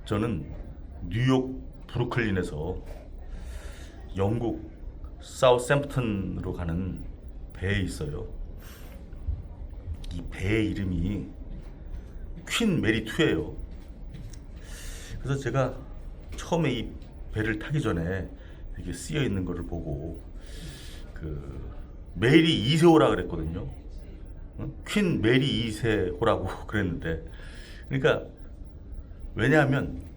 저는 뉴욕 브루클린에서 영국 사우샘프턴으로 가는 배에 있어요. 이 배의 이름이 퀸 메리 2예요. 그래서 제가 처음에 이 배를 타기 전에 이렇게 쓰여 있는 거를 보고 메리 2세호라 그랬거든요. 퀸 메리 2세호라고 그랬는데, 그러니까 왜냐하면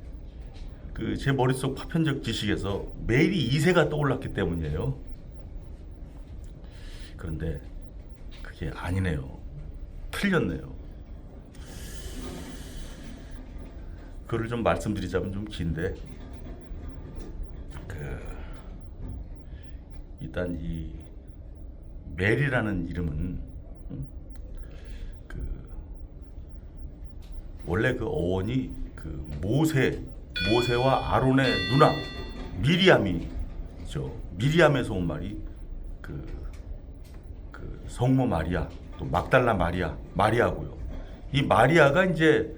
제 머릿속 파편적 지식에서 메리 2세가 떠올랐기 때문이에요. 그런데 그게 아니네요. 틀렸네요. 그걸 좀 말씀드리자면 좀 긴데, 일단 이 메리라는 이름은 원래 그 어원이 모세와 아론의 누나 미리암이죠. 미리암에서 온 말이 성모 마리아, 또 막달라 마리아고요. 이 마리아가 이제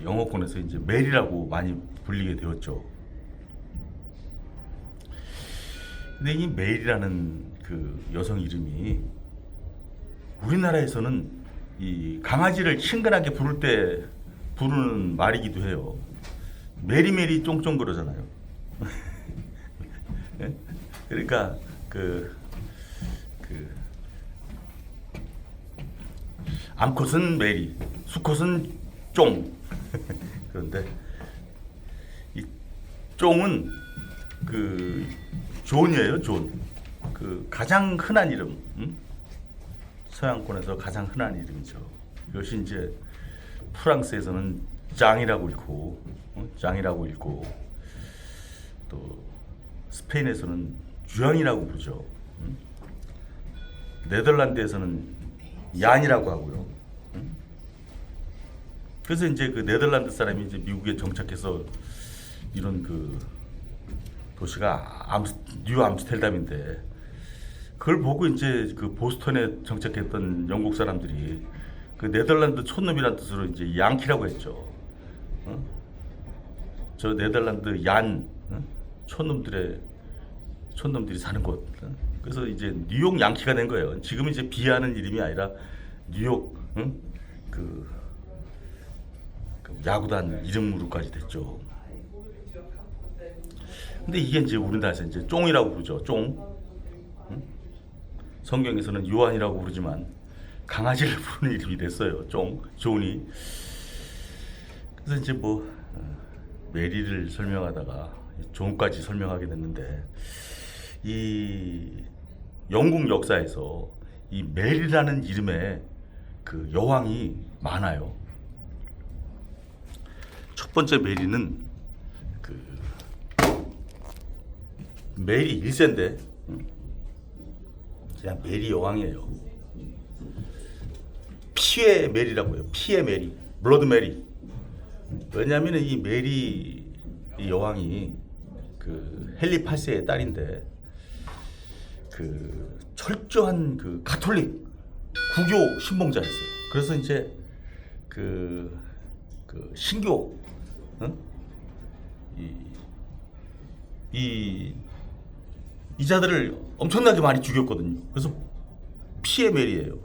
영어권에서 이제 메리라고 많이 불리게 되었죠. 근데 이 메리라는 여성 이름이 우리나라에서는 이 강아지를 친근하게 부를 때 부르는 말이기도 해요. 메리메리 쫑쫑 그러잖아요. 그러니까 암컷은 메리, 수컷은 쫑. 그런데 이 쫑은 존이에요, 존. 가장 흔한 이름, 서양권에서 가장 흔한 이름이죠. 이것이 이제 프랑스에서는 짱이라고 읽고, 또 스페인에서는 주앙이라고 부르죠. 네덜란드에서는 얀이라고 하고요. 그래서 이제 네덜란드 사람이 이제 미국에 정착해서 이런 도시가 뉴 암스테르담인데, 그걸 보고 이제 보스턴에 정착했던 영국 사람들이 네덜란드 촌놈이라는 뜻으로 이제 양키라고 했죠. 저 네덜란드 촌놈들이 사는 곳. 그래서 이제 뉴욕 양키가 된 거예요. 지금 이제 비하하는 이름이 아니라 뉴욕 야구단 이름으로까지 됐죠. 근데 이게 이제 우리나라에서 이제 쫑이라고 부르죠. 쫑. 성경에서는 요한이라고 부르지만 강아지를 부르는 이름이 됐어요. 존이. 그래서 이제 메리를 설명하다가 존까지 설명하게 됐는데, 이 영국 역사에서 이 메리라는 이름의 여왕이 많아요. 첫 번째 메리는 메리 1세인데 그냥 메리 여왕이에요. 피의 메리라고 해요. 피의 메리, 블러드 메리. 왜냐하면 이 메리 여왕이 헨리 8세의 딸인데 철저한 가톨릭 구교 신봉자였어요. 그래서 이제 신교 이자들을 엄청나게 많이 죽였거든요. 그래서 피의 메리예요.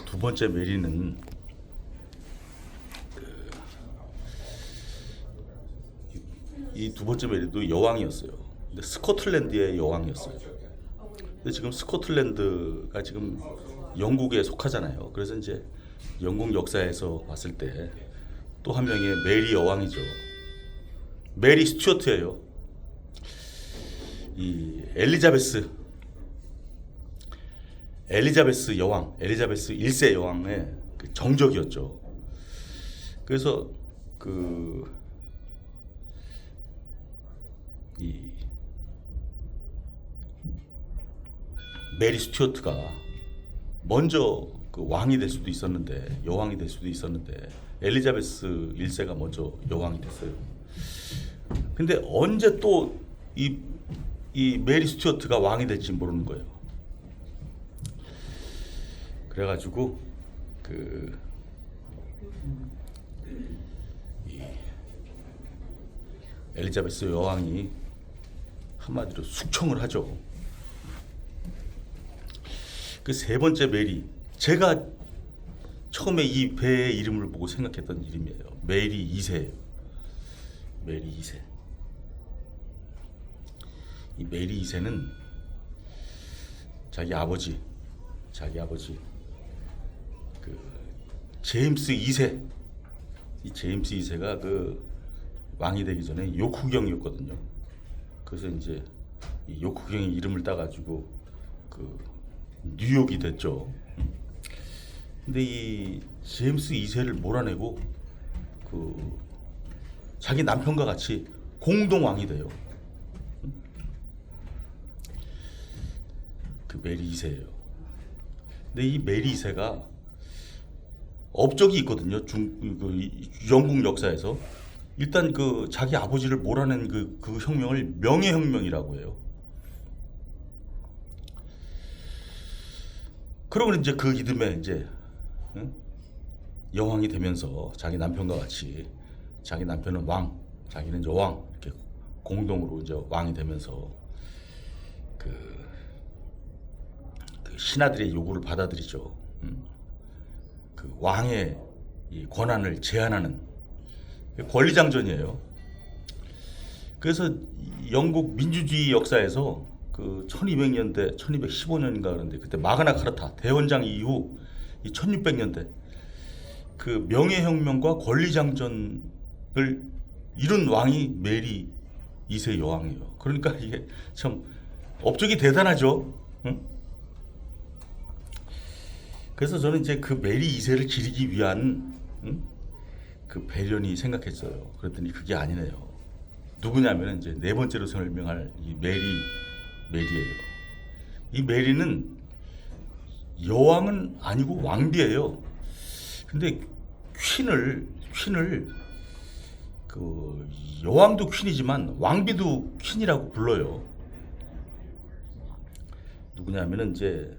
두 번째 메리는 이 두 번째 메리도 여왕이었어요. 근데 스코틀랜드의 여왕이었어요. 근데 지금 스코틀랜드가 지금 영국에 속하잖아요. 그래서 이제 영국 역사에서 봤을 때 또 한 명의 메리 여왕이죠. 메리 스튜어트예요. 이 엘리자베스 여왕, 엘리자베스 1세 여왕의 정적이었죠. 그래서 이 메리 스튜어트가 먼저 왕이 될 수도 있었는데, 여왕이 될 수도 있었는데, 엘리자베스 1세가 먼저 여왕이 됐어요. 근데 언제 또 이 메리 스튜어트가 왕이 될지 모르는 거예요. 그래가지고 이 엘리자베스 여왕이 한마디로 숙청을 하죠. 그 세 번째 메리, 제가 처음에 이 배의 이름을 보고 생각했던 이름이에요. 메리 2세예요. 메리 2세. 이 메리 2세는 자기 아버지 그 제임스 2세, 이 제임스 2세가 그 왕이 되기 전에 욕후경이었거든요. 그래서 이제 이 욕후경의 이름을 따가지고 그 뉴욕이 됐죠. 근데 이 제임스 2세를 몰아내고 그 자기 남편과 같이 공동 왕이 돼요. 그 메리 2세예요. 근데 이 메리 2세가 업적이 있거든요. 영국 역사에서 일단 그 자기 아버지를 몰아낸 그 혁명을 명예혁명이라고 해요. 그러고 이제 그 이듬해 이제 여왕이 되면서 자기 남편과 같이, 자기 남편은 왕, 자기는 이제 왕, 이렇게 공동으로 이제 왕이 되면서 그 신하들의 요구를 받아들이죠. 그 왕의 이 권한을 제한하는 권리장전이에요. 그래서 영국 민주주의 역사에서 그 1200년대, 1215년인가 그런데 그때 마그나 카르타 대원장 이후 이 1600년대 그 명예혁명과 권리장전을 이룬 왕이 메리 2세 여왕이에요. 그러니까 이게 참 업적이 대단하죠. 응? 그래서 저는 이제 그 메리 2세를 기리기 위한 그 배련이 생각했어요. 그랬더니 그게 아니네요. 누구냐면 이제 네 번째로 설명할 이 메리예요. 이 메리는 여왕은 아니고 왕비예요. 근데 퀸을 그 여왕도 퀸이지만 왕비도 퀸이라고 불러요. 누구냐면은 이제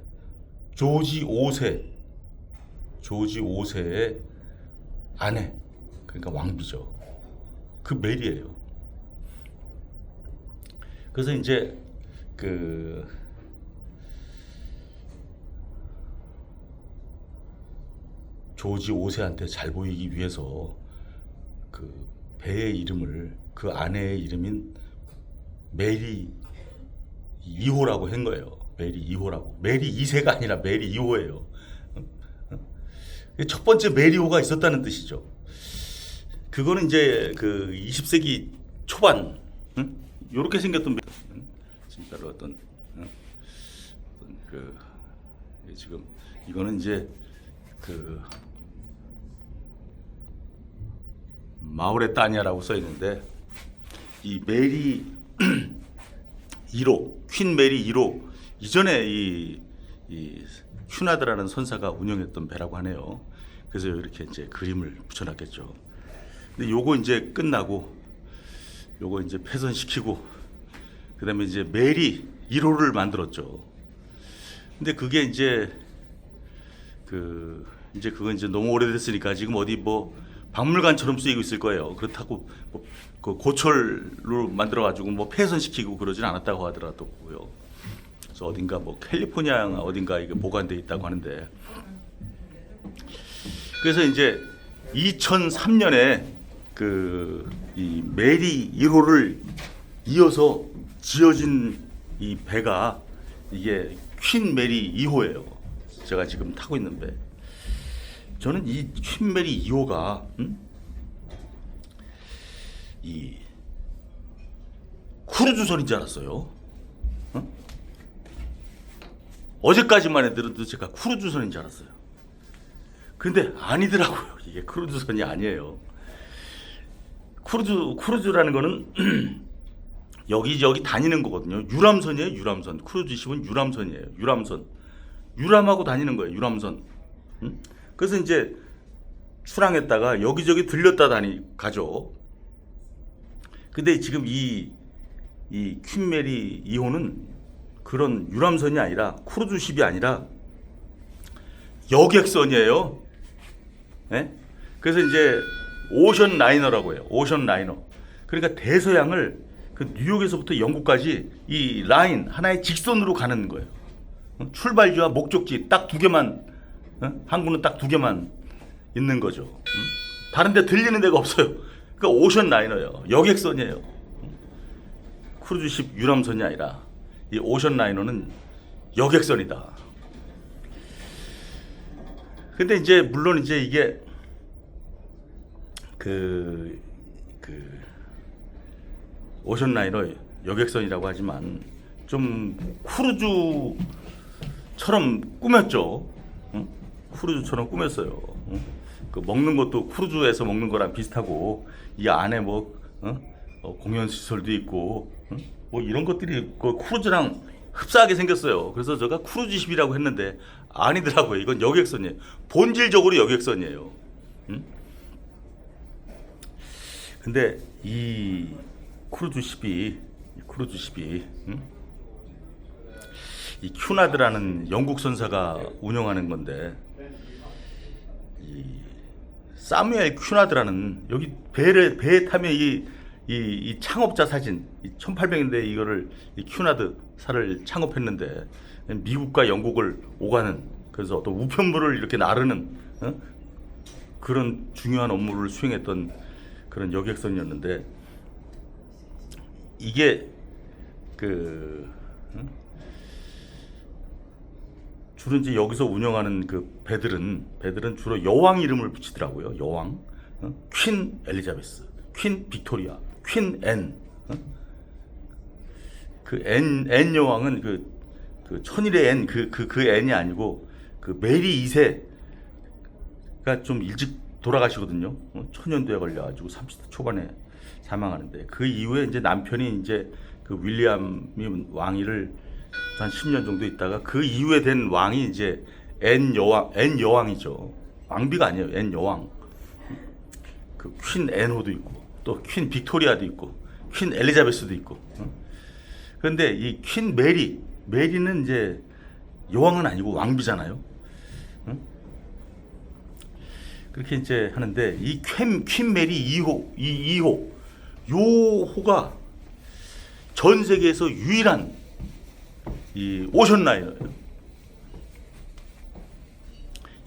조지 5세의 아내, 그러니까 왕비죠. 그 메리예요. 그래서 이제 그 조지 5세한테 잘 보이기 위해서 그 배의 이름을 그 아내의 이름인 메리 2호라고 한 거예요. 메리 2호라고. 메리 2세가 아니라 메리 2호예요. 첫 번째 메리호가 있었다는 뜻이죠. 그거는 이제 그 20세기 초반 이렇게 생겼던 진짜로 어떤 그 지금 이거는 이제 그 마우레타니아라고 써 있는데 이 메리 1호, 퀸 메리 1호 이전에 이 큐나드라는 선사가 운영했던 배라고 하네요. 그래서 이렇게 이제 그림을 붙여놨겠죠. 근데 요거 이제 끝나고 요거 이제 폐선시키고 그다음에 이제 메리 1호를 만들었죠. 근데 그게 이제 그건 이제 너무 오래됐으니까 지금 어디 뭐 박물관처럼 쓰이고 있을 거예요. 그렇다고 뭐 그 고철로 만들어가지고 뭐 폐선시키고 그러진 않았다고 하더라고요. 그래서 어딘가 뭐 캘리포니아 어딘가 이게 보관돼 있다고 하는데, 그래서 이제 2003년에 그 이 메리 1호를 이어서 지어진 이 배가 이게 퀸 메리 2호예요. 제가 지금 타고 있는 배. 저는 이 퀸 메리 2호가 이 크루즈선인 줄 알았어요. 어제까지만 해도 제가 크루즈선인 줄 알았어요. 근데 아니더라고요. 이게 크루즈선이 아니에요. 크루즈라는 거는 여기저기 다니는 거거든요. 유람선이에요. 유람선. 크루즈십은 유람선이에요. 유람하고 다니는 거예요. 유람선. 그래서 이제 출항했다가 여기저기 들렸다 가죠. 근데 지금 이 퀸메리 2호는 그런 유람선이 아니라, 크루즈십이 아니라 여객선이에요. 네? 그래서 이제 오션 라이너라고 해요. 오션 라이너. 그러니까 대서양을 그 뉴욕에서부터 영국까지 이 라인 하나의 직선으로 가는 거예요. 출발지와 목적지 딱 두 개만, 항구는 딱 두 개만 있는 거죠. 다른 데 들리는 데가 없어요. 그러니까 오션 라이너예요. 여객선이에요. 크루즈십 유람선이 아니라 이 오션 라이너는 여객선이다. 근데 이제 물론 이제 이게 그 오션 라이너 여객선이라고 하지만 좀 크루즈처럼 꾸몄죠. 크루즈처럼 꾸몄어요. 그 먹는 것도 크루즈에서 먹는 거랑 비슷하고 이 안에 뭐 공연 시설도 있고 뭐 이런 것들이 그 크루즈랑 흡사하게 생겼어요. 그래서 제가 크루즈십이라고 했는데 아니더라고요. 이건 여객선이에요. 본질적으로 여객선이에요. 근데 이 크루즈십이 이 큐나드라는 영국 선사가 운영하는 건데, 이 사무엘 큐나드라는 여기 배에 타면 이 창업자 사진, 1800년대 이거를 이 큐나드 사를 창업했는데 미국과 영국을 오가는, 그래서 어떤 우편물을 이렇게 나르는 그런 중요한 업무를 수행했던 그런 여객선이었는데, 이게 주로 이제 여기서 운영하는 그 배들은 주로 여왕 이름을 붙이더라고요. 여왕, 퀸 엘리자베스, 퀸 빅토리아, 퀸 앤. 그 앤 여왕은 그 천일의 앤, 그 앤이 아니고 그 메리 2세가 좀 일찍 돌아가시거든요. 천연두에 걸려가지고 30대 초반에 사망하는데, 그 이후에 이제 남편이 이제 그 윌리엄이 왕위를 한 10년 정도 있다가 그 이후에 된 왕이 이제 앤 여왕이죠. 왕비가 아니에요. 앤 여왕. 그 퀸 앤호도 있고 또 퀸 빅토리아도 있고 퀸 엘리자베스도 있고. 그런데 이 퀸 메리는 이제 여왕은 아니고 왕비잖아요. 그렇게 이제 하는데, 이 퀸 메리 2호 요 호가 전 세계에서 유일한 이 오션 라이너예요.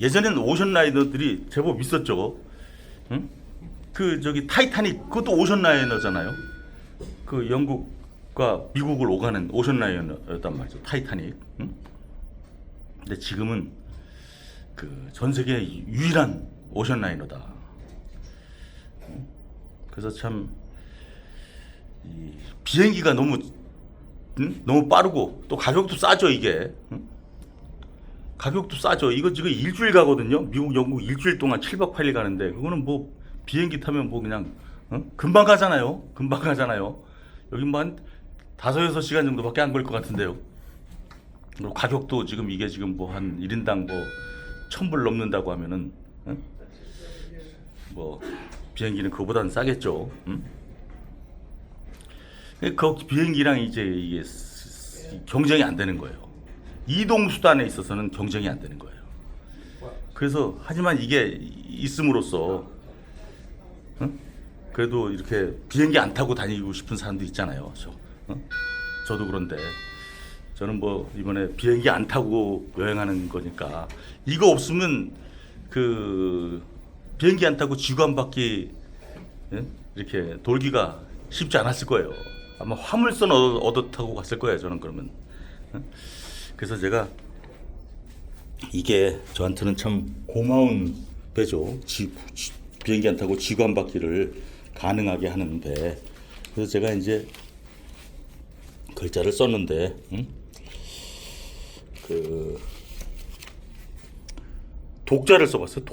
예전에는 오션 라이너들이 제법 있었죠. 그 저기 타이타닉, 그것도 오션 라이너잖아요. 그 영국과 미국을 오가는 오션 라이너였단 말이죠. 타이타닉. 근데 지금은 그 전 세계 유일한 오션 라이너다. 그래서 참 이 비행기가 너무 빠르고 또 가격도 싸죠. 이게 가격도 싸죠. 이거 지금 일주일 가거든요. 미국, 영국 일주일 동안 7박 8일 가는데, 그거는 뭐 비행기 타면 뭐 그냥 금방 가잖아요. 여기 뭐 한 5-6시간 정도밖에 안 걸릴 것 같은데요. 그리고 가격도 지금 이게 지금 뭐 한 1인당 뭐 1,000불 넘는다고 하면은 뭐 비행기는 그거보다는 싸겠죠. 그 비행기랑 이제 이게 경쟁이 안 되는 거예요. 이동 수단에 있어서는 경쟁이 안 되는 거예요. 그래서 하지만 이게 있음으로써 그래도 이렇게 비행기 안 타고 다니고 싶은 사람도 있잖아요. 저도 그런데 저는 뭐 이번에 비행기 안 타고 여행하는 거니까, 이거 없으면 그 비행기 안 타고 지구 한 바퀴 이렇게 돌기가 쉽지 않았을 거예요. 아마 화물선 얻어 타고 갔을 거예요. 저는 그러면. 그래서 제가 이게 저한테는 참 고마운 배죠. 비행기 안 타고 지구 한 바퀴를 가능하게 하는 배. 그래서 제가 이제 글자를 썼는데, 그 독자를 써봤어요.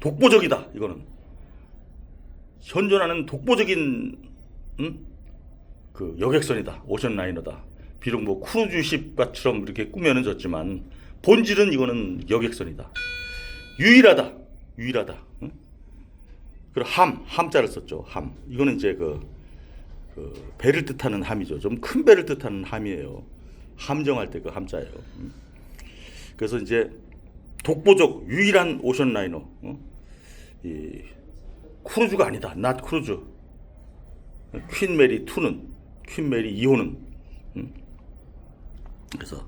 독보적이다. 이거는 현존하는 독보적인 그 여객선이다. 오션 라이너다. 비록 뭐 크루즈십처럼 이렇게 꾸며졌지만 본질은 이거는 여객선이다. 유일하다. 그리고 함자를 썼죠. 함. 이거는 이제 그 배를 뜻하는 함이죠. 좀 큰 배를 뜻하는 함이에요. 함정할 때 그 함자예요. 그래서 이제 독보적 유일한 오션라이너. 이 크루즈가 아니다. 낫 크루즈. 퀸 메리 2는, 퀸 메리 2호는 그래서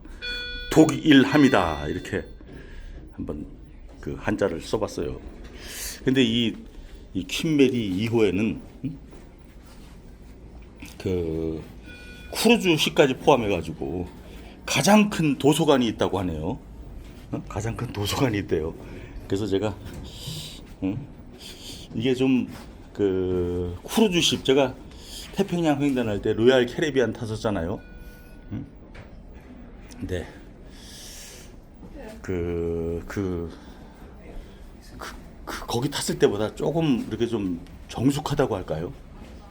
독일함이다 이렇게 한번 그 한자를 써봤어요. 근데 이 퀸 메리 2호에는 그 크루즈식까지 포함해가지고 가장 큰 도서관이 있다고 하네요. 가장 큰 도서관이 있대요. 그래서 제가 이게 좀 그 크루즈십, 제가 태평양 횡단할 때 로얄 캐리비안 탔었잖아요. 근데 거기 탔을 때보다 조금 이렇게 좀 정숙하다고 할까요?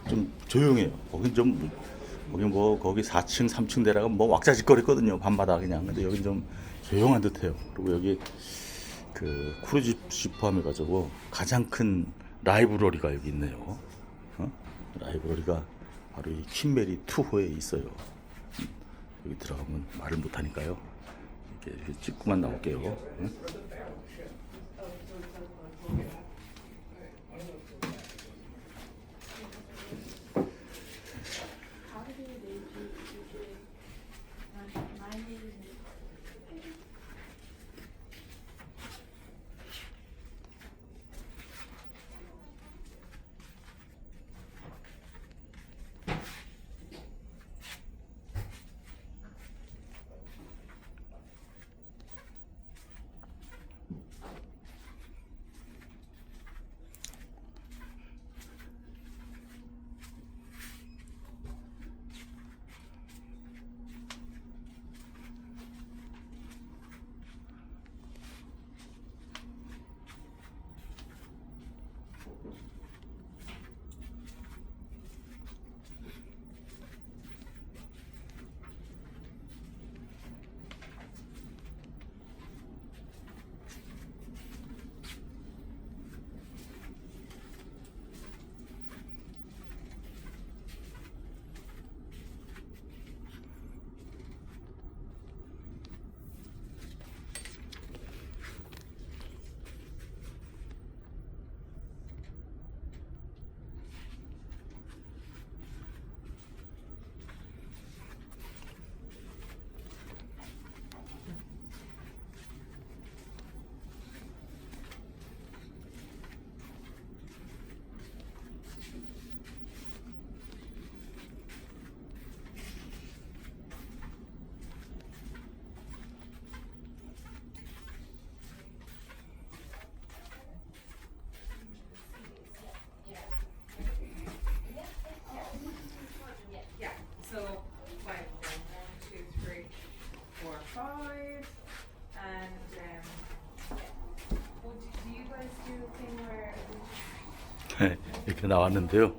좀 조용해요. 거기 4층, 3층 대라가 뭐 왁자지껄했거든요. 밤마다 그냥. 근데 여긴 좀 조용한 듯해요. 그리고 여기 그 크루즈십 포함해가지고 가장 큰 라이브러리가 여기 있네요. 라이브러리가 바로 이 퀸메리 2호에 있어요. 여기 들어가면 말을 못하니까요. 이렇게 찍고만 나올게요. So, like, 1, 2, 3, 4, 5, and do you guys do a thing where? 이렇게 나왔는데요.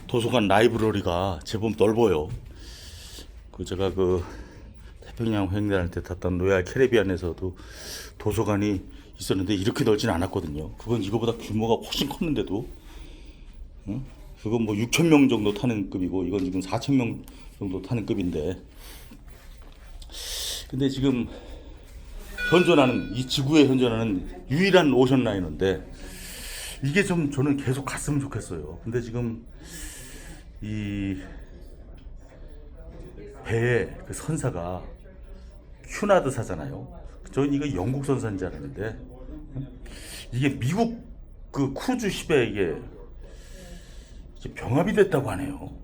도서관 라이브러리가 제법 넓어요. 제가 태평양 횡단할 때 탔던 로얄 캐리비안에서도 도서관이 있었는데 이렇게 넓진 않았거든요. 그건 이거보다 규모가 훨씬 컸는데도, 그건 뭐 6천 명 정도 타는 급이고 이건 지금 4천 명 정도 타는 급인데, 근데 지금 이 지구에 현존하는 유일한 오션라이너인데 이게 좀 저는 계속 갔으면 좋겠어요. 근데 지금 이 배의 그 선사가 큐나드사잖아요. 저는 이거 영국 선사인 줄 알았는데 이게 미국 그 크루즈십에 이게 병합이 됐다고 하네요.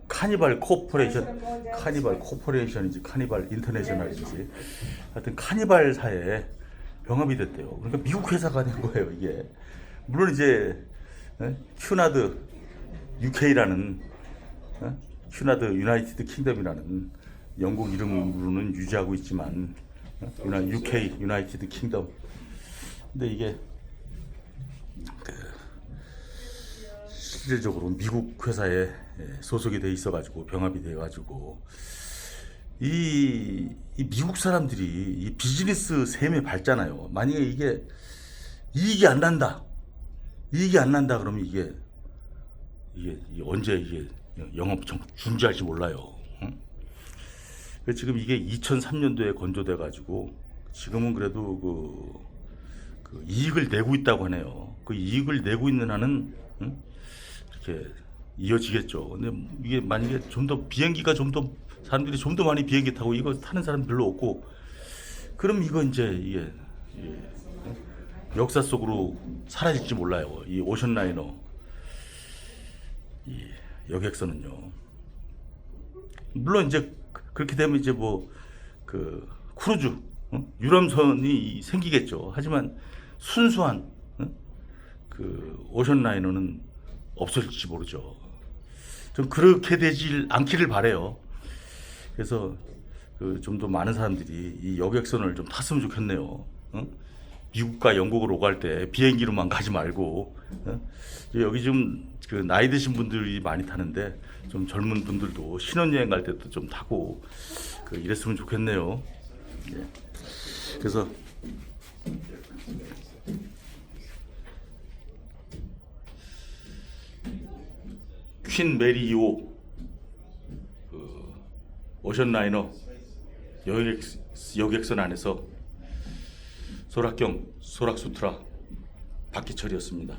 카니발 코퍼레이션인지 카니발 인터내셔널인지 하여튼 카니발사에 병합이 됐대요. 그러니까 미국 회사가 된 거예요, 이게. 물론 이제 큐나드 UK라는 큐나드 유나이티드 킹덤이라는 영국 이름으로는 유지하고 있지만 UK 유나이티드 킹덤. 근데 이게 실질적으로 미국 회사에 소속이 돼 있어가지고 병합이 돼가지고 이 미국 사람들이 이 비즈니스 셈에 밟잖아요. 만약에 이게 이익이 안 난다 그러면 이게 언제 이게 영업 중지할지 몰라요. 지금 이게 2003년도에 건조돼 가지고 지금은 그래도 그 이익을 내고 있다고 하네요. 그 이익을 내고 있는 한은 이렇게 이어지겠죠. 근데 이게 만약에 좀 더 비행기가 좀 더 사람들이 좀 더 많이 비행기 타고 이거 타는 사람 별로 없고 그럼 이거 이제 이게 역사 속으로 사라질지 몰라요. 이 오션라이너 이 여객선은요. 물론 이제 그렇게 되면 이제 뭐 그 크루즈 유람선이 생기겠죠. 하지만 순수한 그 오션라이너는 없어질지 모르죠. 좀 그렇게 되질 않기를 바래요. 그래서 그 좀 더 많은 사람들이 이 여객선을 좀 탔으면 좋겠네요. 미국과 영국을 오갈 때 비행기로만 가지 말고 여기 좀 그 나이 드신 분들이 많이 타는데 좀 젊은 분들도 신혼여행 갈 때도 좀 타고 그 이랬으면 좋겠네요. 예. 그래서 퀸 메리 2호 그 오션라이너 여객선 안에서 소락경 소락수트라 박기철이었습니다.